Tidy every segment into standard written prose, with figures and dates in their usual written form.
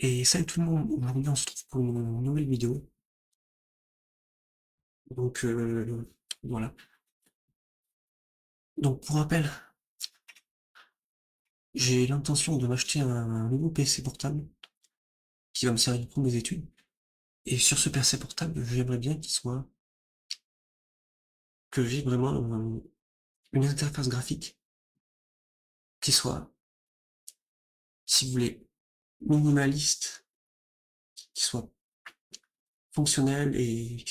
Et salut tout le monde, aujourd'hui on se trouve pour une nouvelle vidéo. Donc voilà. Donc pour rappel, j'ai l'intention de m'acheter un nouveau PC portable qui va me servir pour mes études. Et sur ce PC portable, j'aimerais bien que j'ai vraiment une interface graphique qui soit, si vous voulez, minimaliste, qui soit fonctionnelle et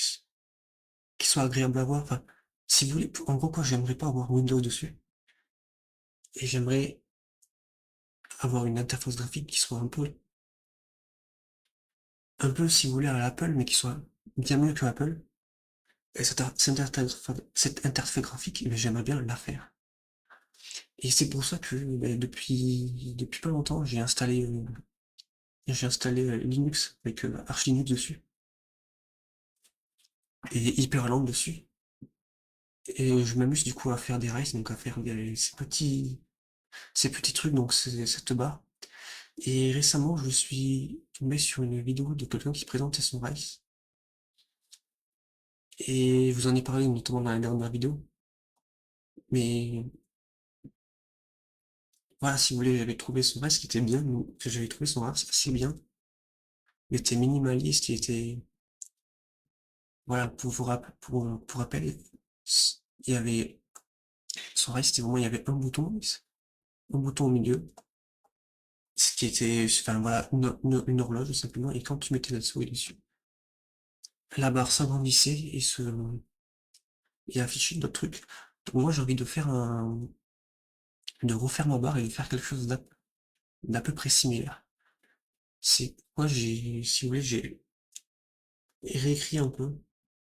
qui soit agréable à voir. Enfin, si vous voulez, en gros quoi, j'aimerais pas avoir Windows dessus. Et j'aimerais avoir une interface graphique qui soit un peu, si vous voulez, à l'Apple, mais qui soit bien mieux que Apple. Et cette interface graphique, eh j'aimerais bien la faire. Et c'est pour ça que depuis pas longtemps, j'ai installé Linux avec Arch Linux dessus et Hyperland dessus. Et je m'amuse du coup à faire des races, donc à faire ces petits trucs, donc cette barre. Et récemment, je suis tombé sur une vidéo de quelqu'un qui présentait son race. Et vous en ai parlé notamment dans la dernière vidéo. Mais voilà, si vous voulez, j'avais trouvé son race qui était bien, j'avais trouvé son race assez bien. Il était minimaliste, voilà, pour rappel, il y avait, son race, c'était vraiment, il y avait un bouton au milieu, ce qui était, enfin voilà, une horloge simplement, et quand tu mettais la souris dessus, la barre s'agrandissait et affichait d'autres trucs. Donc moi, j'ai envie de refaire ma barre et de faire quelque chose d'à peu près similaire. C'est pourquoi si vous voulez, j'ai réécrit un peu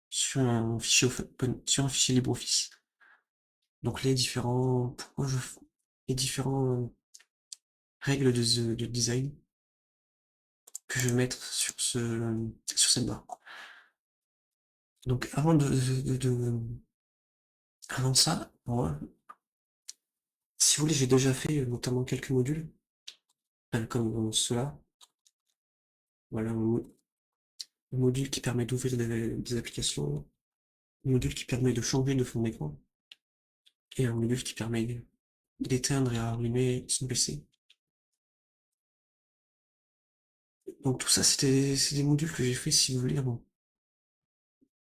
sur un fichier LibreOffice. Donc les différents règles de design que je vais mettre sur cette barre. Donc avant ça, moi, si vous voulez, j'ai déjà fait notamment quelques modules, comme cela. Voilà, un module qui permet d'ouvrir des applications, un module qui permet de changer de fond d'écran, et un module qui permet d'éteindre et allumer son PC. Donc tout ça, c'est des modules que j'ai fait, si vous voulez,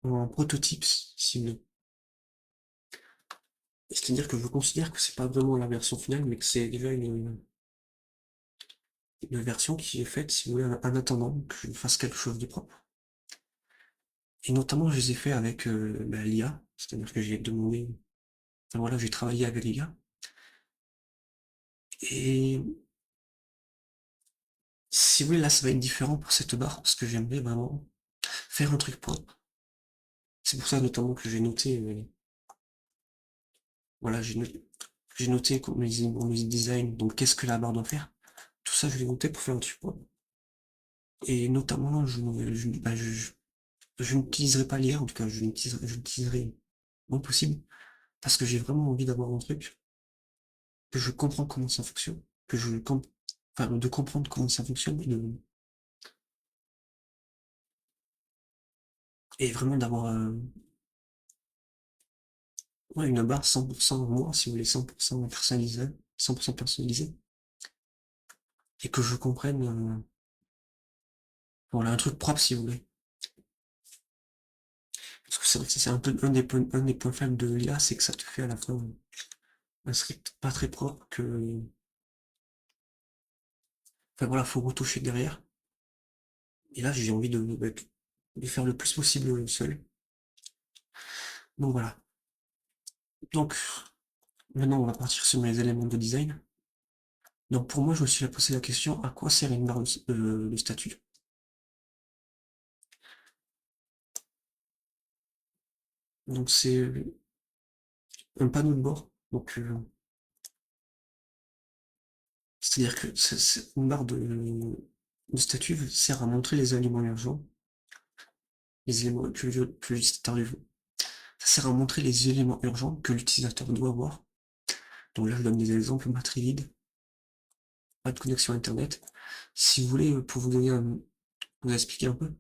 en prototype, si vous voulez. C'est-à-dire que je considère que c'est pas vraiment la version finale, mais que c'est déjà une version qui est faite, si vous voulez, en attendant que je fasse quelque chose de propre. Et notamment, je les ai fait avec l'IA, c'est-à-dire que j'ai demandé, enfin voilà, j'ai travaillé avec l'IA. Et si vous voulez, là, ça va être différent pour cette barre, parce que j'aimerais vraiment faire un truc propre. C'est pour ça notamment que j'ai noté, voilà, j'ai noté mon design, donc qu'est-ce que la barre doit faire. Tout ça, je l'ai noté pour faire un truc propre. Et notamment, je n'utiliserai pas l'IA, en tout cas, je l'utiliserai moins possible, parce que j'ai vraiment envie d'avoir un truc, que je comprends comment ça fonctionne, enfin, de comprendre comment ça fonctionne, et vraiment d'avoir ouais, une barre 100% moi, si vous voulez, 100% personnalisée, et que je comprenne, voilà, un truc propre, si vous voulez. Parce que c'est vrai que c'est un peu un des points faibles de l'IA, c'est que ça te fait à la fin un script pas très propre enfin voilà, faut retoucher derrière. Et là, j'ai envie de faire le plus possible seul. Donc voilà. Donc, maintenant, on va partir sur mes éléments de design. Donc pour moi, je me suis posé la question, à quoi sert une barre de statut? Donc c'est un panneau de bord. Donc c'est-à-dire que une barre de statut sert à montrer les éléments urgents, les éléments que l'utilisateur ça sert à montrer les éléments urgents que l'utilisateur doit voir. Donc là, je donne des exemples, batterie vide, pas de connexion internet. Si vous voulez, pour vous expliquer un peu,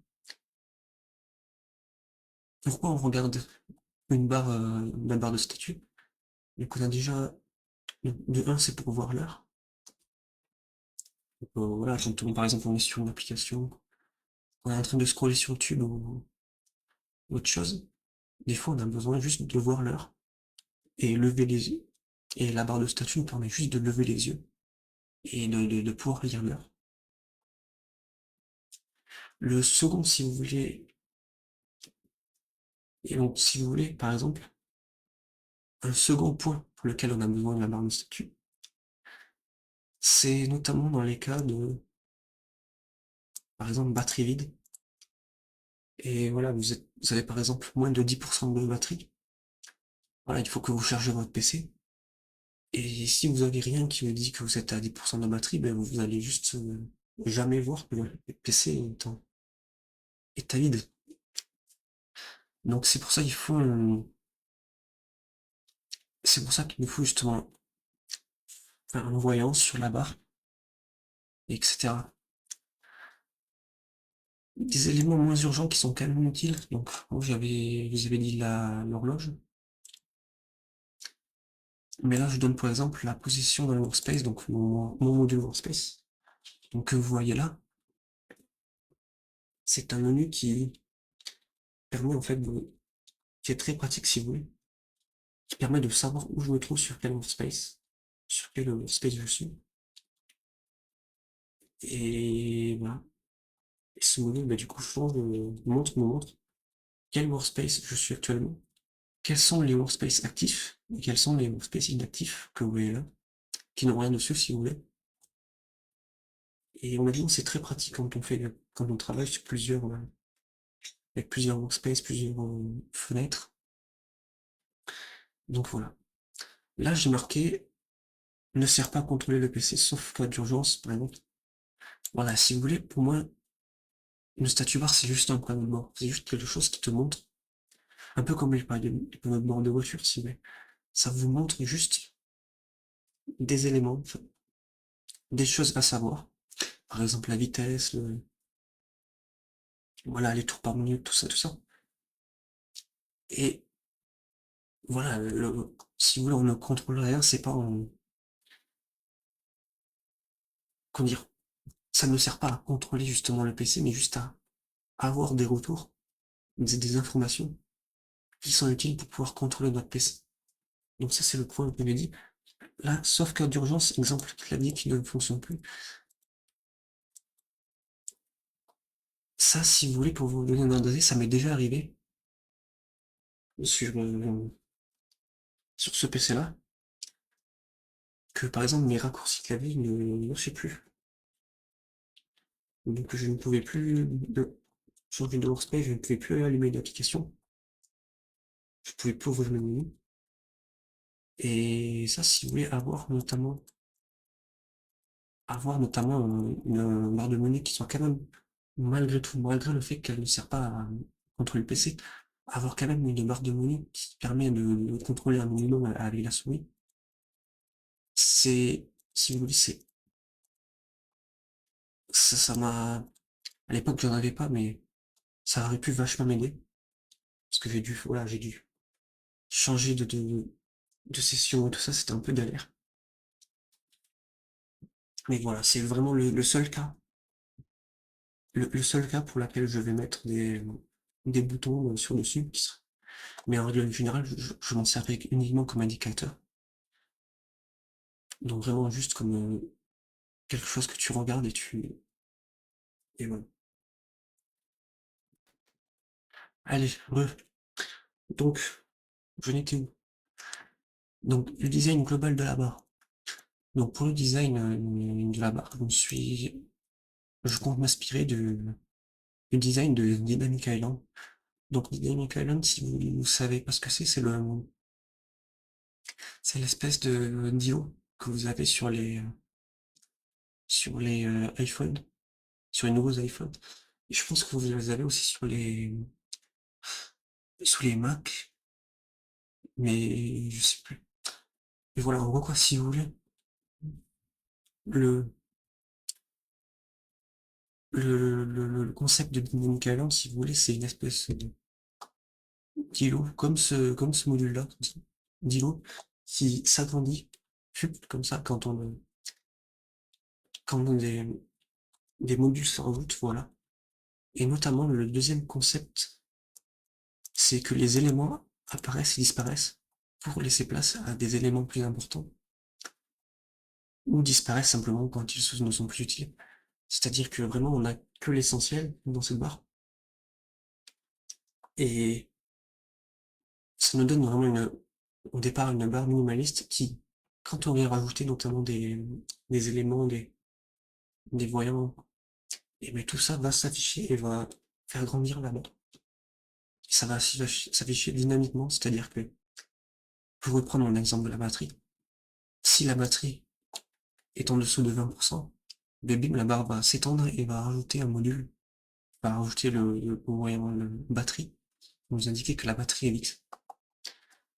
pourquoi on regarde la barre de statut? Donc on a déjà, de un, c'est pour voir l'heure. Voilà, quand par exemple on est sur une application, on est en train de scroller sur YouTube ou autre chose, des fois on a besoin juste de voir l'heure et lever les yeux. Et la barre de statut nous permet juste de lever les yeux et de pouvoir lire l'heure. Le second, si vous voulez, et donc si vous voulez, par exemple, un second point pour lequel on a besoin de la barre de statut, c'est notamment dans les cas de, par exemple, batterie vide. Et voilà, vous avez par exemple moins de 10% de batterie. Voilà, il faut que vous chargez votre PC. Et si vous avez rien qui vous dit que vous êtes à 10% de batterie, ben vous allez juste jamais voir que votre PC est à vide. Donc c'est pour ça c'est pour ça qu'il nous faut justement faire une voyance sur la barre, etc. Des éléments moins urgents qui sont quand même utiles. Donc moi je vous avais dit l'horloge. Mais là je donne par exemple la position dans le workspace, donc mon module workspace. Donc que vous voyez là, c'est un menu qui permet en fait qui est très pratique si vous voulez, qui permet de savoir où je me trouve sur quel workspace, sur quel workspace je suis. Et voilà. Et ce menu, bah, du coup, me montre quel workspace je suis actuellement, quels sont les workspaces actifs et quels sont les workspaces inactifs que vous voyez là, qui n'ont rien dessus si vous voulez. Et honnêtement, c'est très pratique quand on travaille sur avec plusieurs workspaces, plusieurs fenêtres. Donc voilà. Là, j'ai marqué ne sert pas à contrôler le PC sauf cas d'urgence, par exemple. Voilà, si vous voulez, pour moi, une statue bar, c'est juste un panneau de bord. C'est juste quelque chose qui te montre, un peu comme les panneaux de bord de voiture, si vous voulez. Ça vous montre juste des éléments, des choses à savoir. Par exemple, la vitesse, voilà, les tours par minute, tout ça, tout ça. Et voilà, si vous voulez, on ne contrôle rien, c'est pas comment dire, ça ne sert pas à contrôler justement le PC, mais juste à avoir des retours, des informations qui sont utiles pour pouvoir contrôler notre PC. Donc ça, c'est le point que je dit. Là, sauf cas d'urgence, exemple clavier qui ne fonctionne plus. Ça, si vous voulez, pour vous donner un ordre d'idée, ça m'est déjà arrivé sur, sur ce PC-là, que par exemple mes raccourcis clavier ne marchaient plus. Donc je ne pouvais plus changer de workspace, je ne pouvais plus allumer l'application, je pouvais plus ouvrir le menu. Et ça, si vous voulez avoir notamment une barre de menu qui soit quand même, malgré tout, malgré le fait qu'elle ne sert pas à contrôler le PC, avoir quand même une barre de menu qui permet de contrôler un minimum avec la souris, si vous voulez, ça m'a, à l'époque j'en avais pas, mais ça aurait pu vachement m'aider, parce que voilà, j'ai dû changer de session et tout ça, c'était un peu galère. Mais voilà, c'est vraiment le seul cas, le seul cas pour lequel je vais mettre des boutons sur dessus. Mais en règle générale, je m'en servais uniquement comme indicateur. Donc vraiment juste comme quelque chose que tu regardes et voilà. Allez, donc, je n'étais où? Donc, le design global de la barre. Donc, pour le design de la barre, je compte m'inspirer du design de Dynamic Island. Donc, Dynamic Island, si vous savez pas ce que c'est l'espèce de d'IO que vous avez sur les iPhones, sur les nouveaux iPhones. Et je pense que vous les avez aussi sur les Mac, mais je sais plus. Et voilà, en gros, quoi, si vous voulez, le, Le concept de Dynamic Island, si vous voulez, c'est une espèce d'îlot, comme ce module-là, comme ça, d'îlot, qui s'agrandit, comme ça, quand des modules se rajoutent, voilà. Et notamment, le deuxième concept, c'est que les éléments apparaissent et disparaissent pour laisser place à des éléments plus importants, ou disparaissent simplement quand ils ne sont plus utiles. C'est-à-dire que vraiment, on n'a que l'essentiel dans cette barre, et ça nous donne vraiment au départ une barre minimaliste qui, quand on vient rajouter notamment des éléments, des voyants, et bien tout ça va s'afficher et va faire grandir la barre. Ça va s'afficher dynamiquement, c'est-à-dire que, pour reprendre mon exemple de la batterie, si la batterie est en dessous de 20%, ben bim, la barre va s'étendre et va rajouter un module, va rajouter le voyant le batterie, pour nous indiquer que la batterie est vide.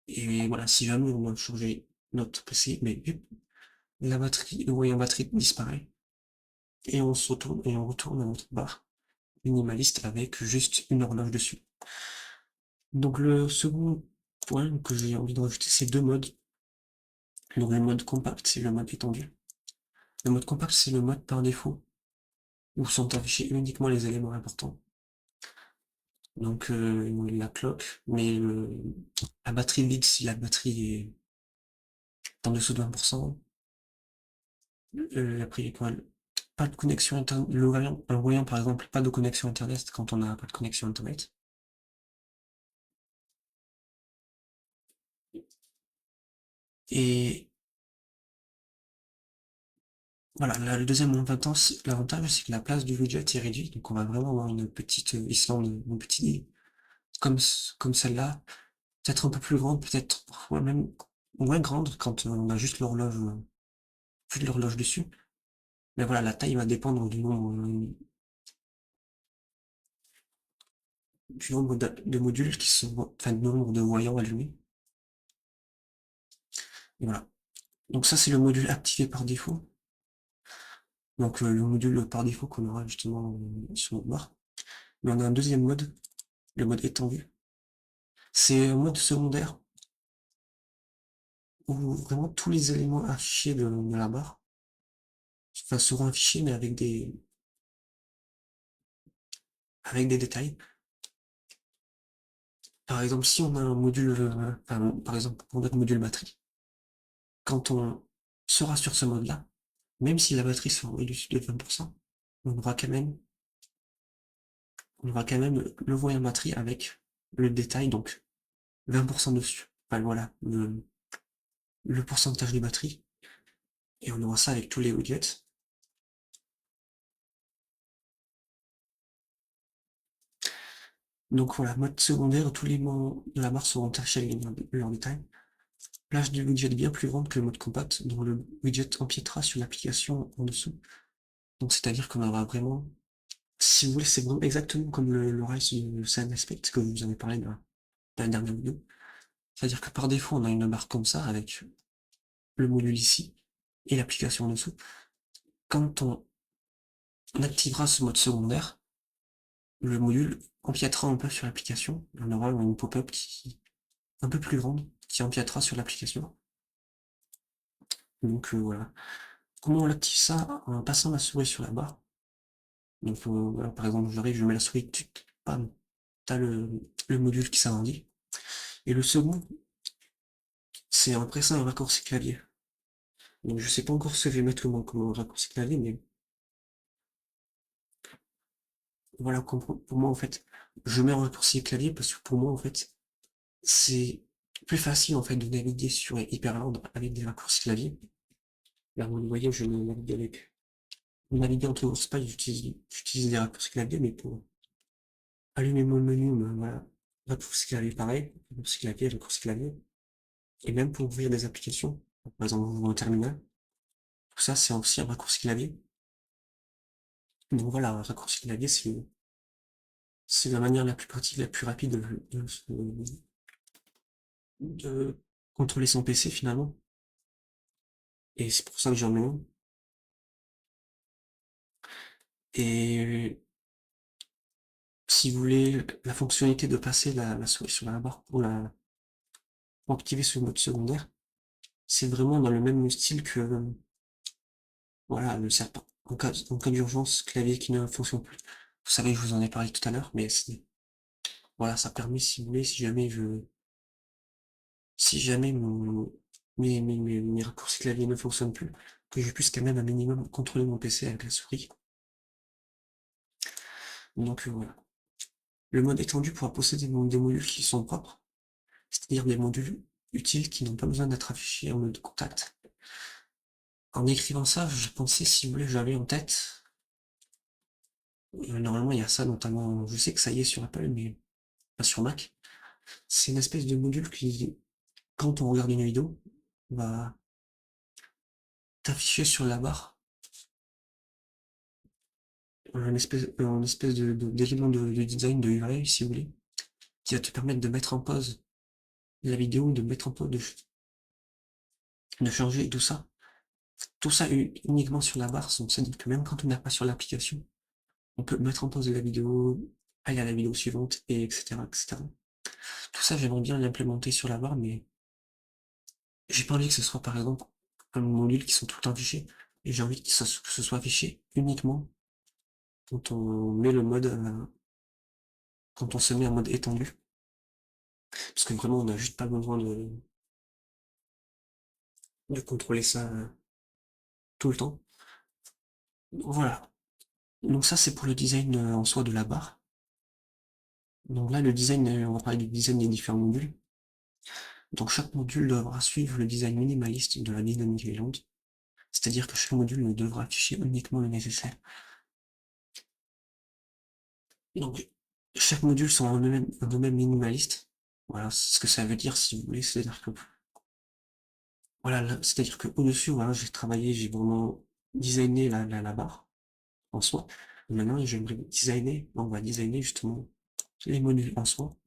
Et voilà, si jamais on doit changer notre PC, mais bim, la batterie, le voyant batterie disparaît, et on se retourne, et on retourne à notre barre minimaliste avec juste une horloge dessus. Donc le second point que j'ai envie de rajouter, c'est deux modes. Donc le mode compact, c'est le mode étendu. Le mode compact, c'est le mode par défaut, où sont affichés uniquement les éléments importants. Donc la clock, mais la batterie vide si la batterie est en dessous de 20%. Après, pas de connexion internet. Le voyant, par exemple, pas de connexion internet quand on n'a pas de connexion internet. Et voilà, le deuxième l'avantage, c'est que la place du widget est réduite, donc on va vraiment avoir une petite Islande, une petite île comme celle-là, peut-être un peu plus grande, peut-être parfois même moins grande quand on a juste l'horloge dessus. Mais voilà, la taille va dépendre du nombre de modules qui sont, enfin, du nombre de voyants allumés. Et voilà. Donc ça, c'est le module activé par défaut. Donc le module par défaut qu'on aura justement sur notre barre. Mais on a un deuxième mode, le mode étendu. C'est un mode secondaire où vraiment tous les éléments affichés de la barre, enfin, seront affichés mais avec des détails. Par exemple, si on a un module, enfin, par exemple pour notre module batterie, quand on sera sur ce mode-là, même si la batterie sera au-dessus de 20%, on aura quand même, on aura quand même le voyant batterie avec le détail, donc 20% dessus. Enfin voilà, le pourcentage de batterie. Et on aura ça avec tous les widgets. Donc voilà, mode secondaire, tous les éléments de la barre seront affichés avec leur détail. Plage du widget bien plus grande que le mode compact, dont le widget empiétera sur l'application en dessous. Donc c'est-à-dire qu'on aura vraiment, si vous voulez, c'est vraiment exactement comme le reste du CN Aspect que je vous avez parlé dans la dernière vidéo. C'est-à-dire que par défaut, on a une barre comme ça avec le module ici et l'application en dessous. Quand on activera ce mode secondaire, le module empiétera un peu sur l'application. On aura une pop-up qui un peu plus grande qui empiétera sur l'application. Donc voilà. Comment on l'active ça? En passant la souris sur la barre. Donc voilà, par exemple, j'arrive, je mets la souris, bam, t'as le module qui s'agrandit. Et le second, c'est en pressant un raccourci clavier. Donc je sais pas encore ce que je vais mettre comme raccourci clavier, mais voilà, pour moi en fait, je mets un raccourci clavier parce que pour moi en fait, c'est plus facile en fait de naviguer sur Hyperland avec des raccourcis clavier. Là, vous voyez, je navigue avec. Pour naviguer entre workspace, j'utilise des raccourcis clavier, mais pour allumer mon menu, ben voilà, raccourci clavier pareil, raccourci clavier, et même pour ouvrir des applications, par exemple ouvrir un terminal, tout ça c'est aussi un raccourci clavier. Donc voilà, un raccourci clavier, c'est la manière la plus pratique, la plus rapide de contrôler son PC finalement. Et c'est pour ça que j'en mets un. Et si vous voulez la fonctionnalité de passer la souris sur la barre pour activer ce mode secondaire, c'est vraiment dans le même style que voilà, le serpent. En cas d'urgence, clavier qui ne fonctionne plus. Vous savez, je vous en ai parlé tout à l'heure, mais voilà, ça permet, si vous voulez, si jamais mes raccourcis clavier ne fonctionnent plus, que je puisse quand même un minimum contrôler mon PC avec la souris. Donc voilà. Le mode étendu pourra posséder des modules qui sont propres, c'est-à-dire des modules utiles qui n'ont pas besoin d'être affichés en mode contact. En écrivant ça, je pensais, si vous voulez, j'avais en tête, normalement il y a ça notamment, je sais que ça y est sur Apple, mais pas sur Mac. C'est une espèce de module qui, quand on regarde une vidéo, va t'afficher sur la barre un espèce d'élément de design de UI, si vous voulez, qui va te permettre de mettre en pause la vidéo, de mettre en pause, de changer tout ça. Tout ça uniquement sur la barre, donc c'est-à-dire que même quand on n'a pas sur l'application, on peut mettre en pause la vidéo, aller à la vidéo suivante, et etc., etc. Tout ça, j'aimerais bien l'implémenter sur la barre, mais j'ai pas envie que ce soit par exemple un module qui sont tout le temps affichés, et j'ai envie que ce soit affiché uniquement quand on met le mode, quand on se met en mode étendu, parce que vraiment on n'a juste pas besoin de contrôler ça tout le temps. Voilà. Donc ça c'est pour le design en soi de la barre. Donc là le design, on va parler du design des différents modules. Donc chaque module devra suivre le design minimaliste de la Dynamic Island, c'est-à-dire que chaque module ne devra afficher uniquement le nécessaire. Donc chaque module sera un domaine minimaliste. Voilà ce que ça veut dire si vous voulez, c'est-à-dire que voilà, c'est-à-dire que au-dessus, voilà, j'ai vraiment designé la barre en soi. Maintenant, j'aimerais on va designer justement les modules en soi.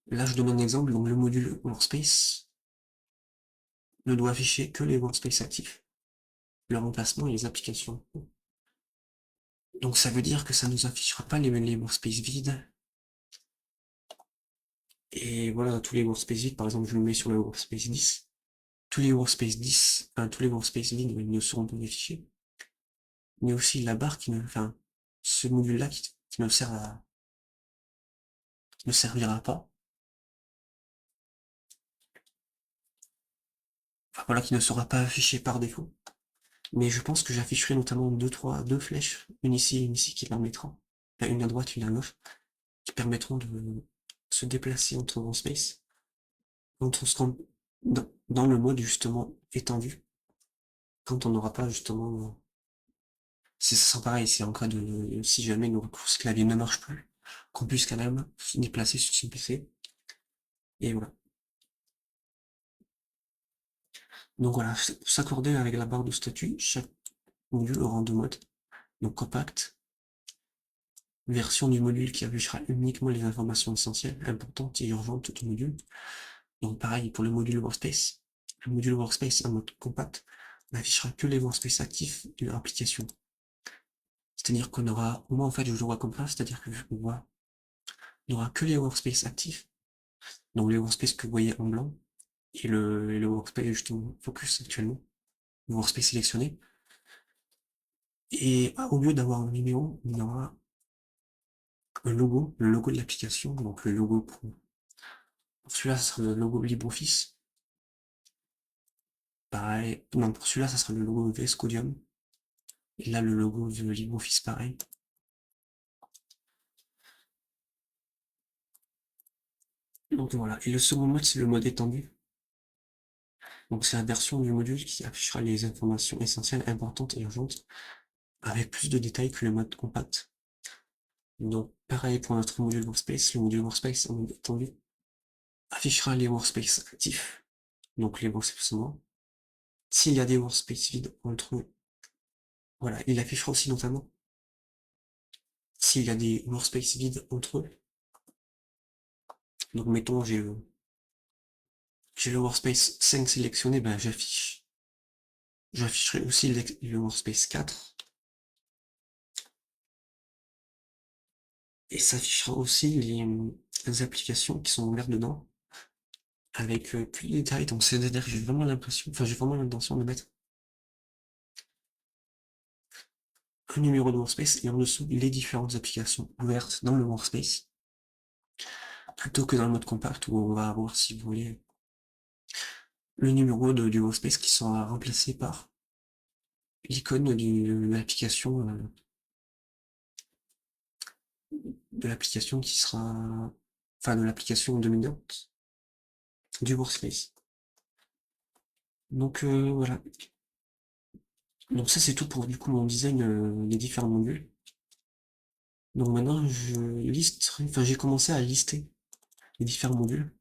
Là, je donne un exemple, donc le module Workspace ne doit afficher que les workspaces actifs, le remplacement et les applications. Donc ça veut dire que ça nous affichera pas les workspaces vides. Et voilà, tous les workspaces vides, par exemple, je le mets sur le workspace 10. Tous les workspaces vides, ils ne seront pas affichés. Mais aussi la barre enfin, ce module-là qui ne servira pas. Enfin, voilà, qui ne sera pas affiché par défaut. Mais je pense que j'afficherai notamment deux flèches, une ici qui permettra, enfin, une à droite, une à gauche, qui permettront de se déplacer entre workspace, entre ce qu'on, dans le mode justement étendu, quand on n'aura pas justement, c'est ça pareil, c'est en cas de, si jamais nos recours clavier ne marchent plus, qu'on puisse quand même se déplacer sur son PC, et voilà. Donc voilà, pour s'accorder avec la barre de statut, chaque module aura deux modes, donc compact, version du module qui affichera uniquement les informations essentielles, importantes et urgentes du module. Donc pareil pour le module Workspace. Le module Workspace en mode compact n'affichera que les workspaces actifs de l'application. C'est-à-dire qu'on aura, moi en fait je le vois comme ça, c'est-à-dire que on n'aura que les workspaces actifs, donc les workspaces que vous voyez en blanc, et le workspace justement focus actuellement, le workspace sélectionné. Et au lieu d'avoir un numéro, on aura un logo, le logo de l'application, donc le logo pour celui-là, ça sera le logo LibreOffice. Pareil, non, pour celui-là, ça sera le logo VS Codium. Et là, le logo de LibreOffice, pareil. Donc voilà. Et le second mode, c'est le mode étendu. Donc c'est la version du module qui affichera les informations essentielles, importantes et urgentes, avec plus de détails que le mode compact. Donc pareil pour notre module Workspace, le module Workspace en mode étendu affichera les workspaces actifs, donc les workspaces morts. S'il y a des workspaces vides entre eux, voilà, il affichera aussi notamment s'il y a des workspaces vides entre eux. Donc mettons j'ai le workspace 5 sélectionné, ben j'afficherai aussi le workspace 4. Et ça affichera aussi les applications qui sont ouvertes dedans, avec plus de détails. Donc c'est-à-dire que j'ai vraiment l'impression, enfin j'ai vraiment l'intention de mettre un numéro de workspace et en dessous les différentes applications ouvertes dans le workspace, plutôt que dans le mode compact où on va avoir, si vous voulez, le numéro du workspace qui sera remplacé par l'icône de l'application qui sera, enfin de l'application dominante du workspace. Donc voilà. Donc ça c'est tout pour du coup mon design des différents modules. Donc maintenant j'ai commencé à lister les différents modules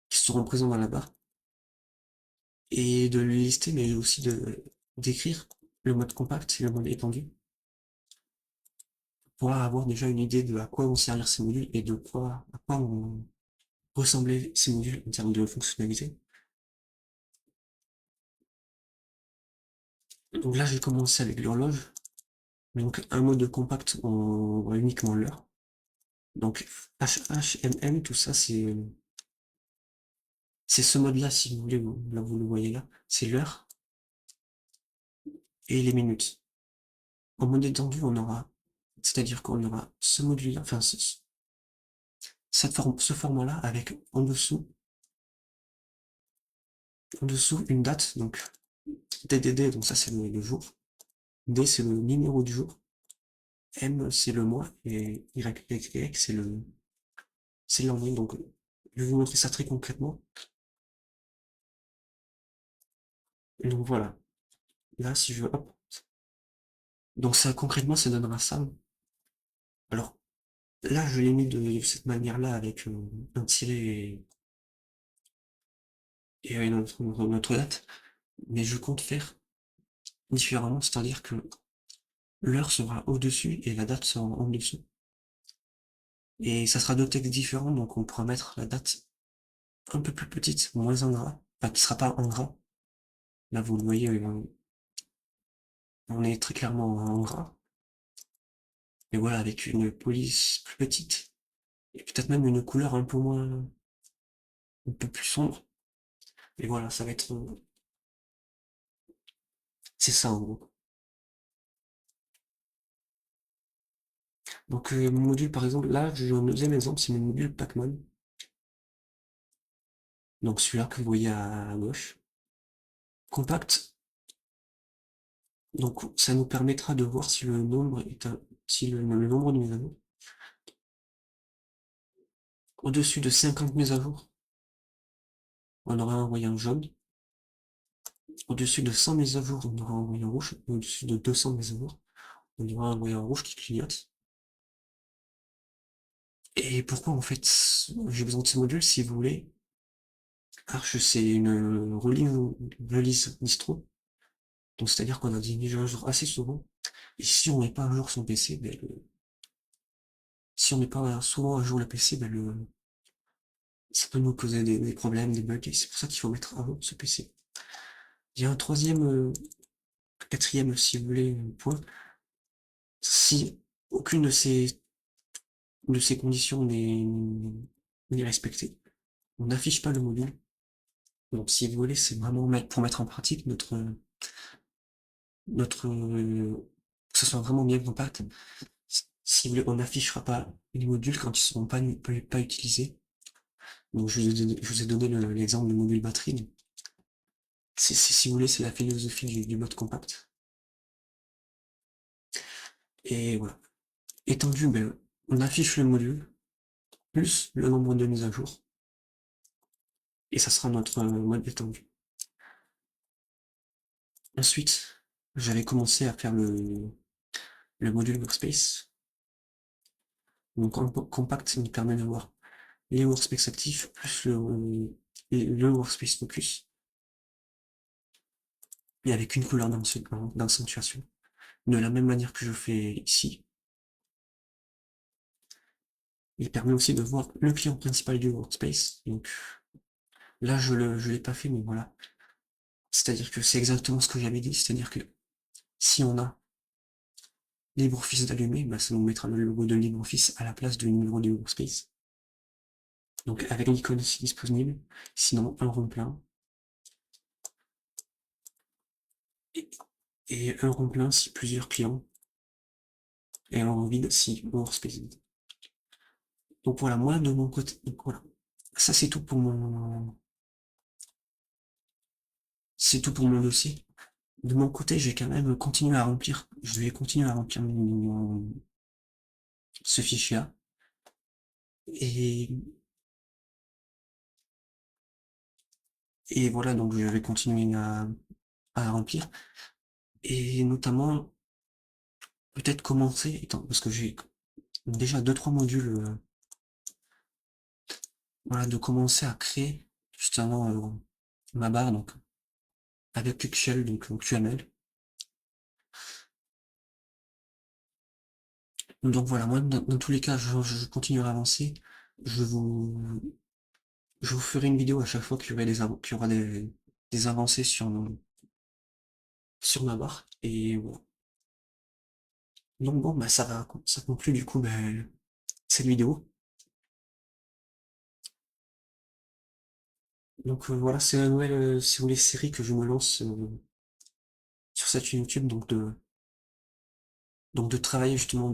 qui seront présents dans la barre et de les lister mais aussi d'écrire le mode compact et le mode étendu pour avoir déjà une idée de à quoi vont servir ces modules et à quoi vont ressembler ces modules en termes de fonctionnalité. Donc là j'ai commencé avec l'horloge. Donc un mode compact on voit uniquement l'heure. Donc HHMM, tout ça c'est ce mode-là, si vous voulez, là vous le voyez là, c'est l'heure et les minutes. En mode étendu, c'est-à-dire qu'on aura ce module-là, enfin ce format-là avec en dessous une date, donc DDD, donc ça c'est le jour, D c'est le numéro du jour, M c'est le mois et YYY c'est l'année. Donc je vais vous montrer ça très concrètement. Et donc voilà, là si je hop, donc ça concrètement ça donnera ça. Alors là je l'ai mis de cette manière-là avec un tiret et notre date, mais je compte faire différemment, c'est-à-dire que l'heure sera au-dessus et la date sera en dessous. Et ça sera deux textes différents, donc on pourra mettre la date un peu plus petite, moins en gras, enfin qui sera pas en gras. Là vous le voyez, on est très clairement en gras. Et voilà, avec une police plus petite, et peut-être même une couleur un peu plus sombre. Et voilà, ça va être, c'est ça en gros. Donc mon module par exemple, là j'ai un deuxième exemple, c'est mon module Pacman. Donc celui-là que vous voyez à gauche. Compact, donc ça nous permettra de voir si le nombre est si le nombre de mises à jour au-dessus de 50 mises à jour, on aura un voyant jaune. Au-dessus de 100 mises à jour, on aura un voyant rouge. Au-dessus de 200 mises à jour, on aura un voyant rouge qui clignote. Et pourquoi en fait j'ai besoin de ce module si vous voulez? Arch c'est une release distro, donc c'est-à-dire qu'on a des mises à jour assez souvent. Et si on met pas à jour son PC, si on met pas souvent à jour le PC, ça peut nous causer des problèmes, des bugs, et c'est pour ça qu'il faut mettre à jour ce PC. Il y a un quatrième, si vous voulez, point. Si aucune de ces conditions n'est respectée, on n'affiche pas le module. Donc si vous voulez, c'est vraiment pour mettre en pratique que ce soit vraiment bien compact. Si vous voulez, on n'affichera pas les modules quand ils seront pas utilisés. Donc je vous ai donné l'exemple du module batterie. Si vous voulez, c'est la philosophie du mode compact. Et voilà. Étendu, ben, on affiche le module, plus le nombre de mises à jour, et ça sera notre mode étendu. Ensuite, j'avais commencé à faire le module workspace. Donc en compact, ça nous permet de voir les workspace actifs plus le workspace focus, et avec une couleur d'accentuation. De la même manière que je fais ici. Il permet aussi de voir le client principal du workspace. Donc là, je l'ai pas fait, mais voilà. C'est-à-dire que c'est exactement ce que j'avais dit. C'est-à-dire que si on a LibreOffice d'allumer, bah, ça nous mettra le logo de LibreOffice à la place du numéro de Workspace. Donc avec l'icône ici disponible, sinon un rond-plein. Et un rond-plein si plusieurs clients, et un vide si Workspace vide. Donc voilà, moi de mon côté, donc voilà. Ça c'est tout pour mon dossier. De mon côté, j'ai quand même continué à remplir, je vais continuer à remplir ce fichier-là. Et, et voilà, donc je vais continuer à remplir. Et notamment, peut-être commencer, parce que j'ai déjà deux trois modules, voilà, de commencer à créer justement ma barre, donc avec QXL, donc QML. Donc voilà, moi dans tous les cas, je continuerai à avancer. Je vous, je vous ferai une vidéo à chaque fois qu'il y aura des avancées sur ma barre. Et voilà. Donc bon, bah ça conclut du coup cette vidéo. Donc voilà, c'est la nouvelle, si vous voulez, série que je me lance sur cette chaîne YouTube, donc de travailler justement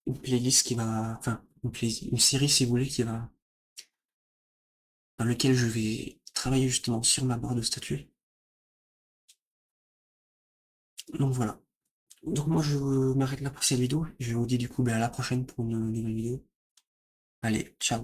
une playlist qui va, enfin une série si vous voulez dans laquelle je vais travailler justement sur ma barre de statut. Donc voilà. Donc moi je m'arrête là pour cette vidéo. Je vous dis du coup à la prochaine pour une nouvelle vidéo. Allez, ciao.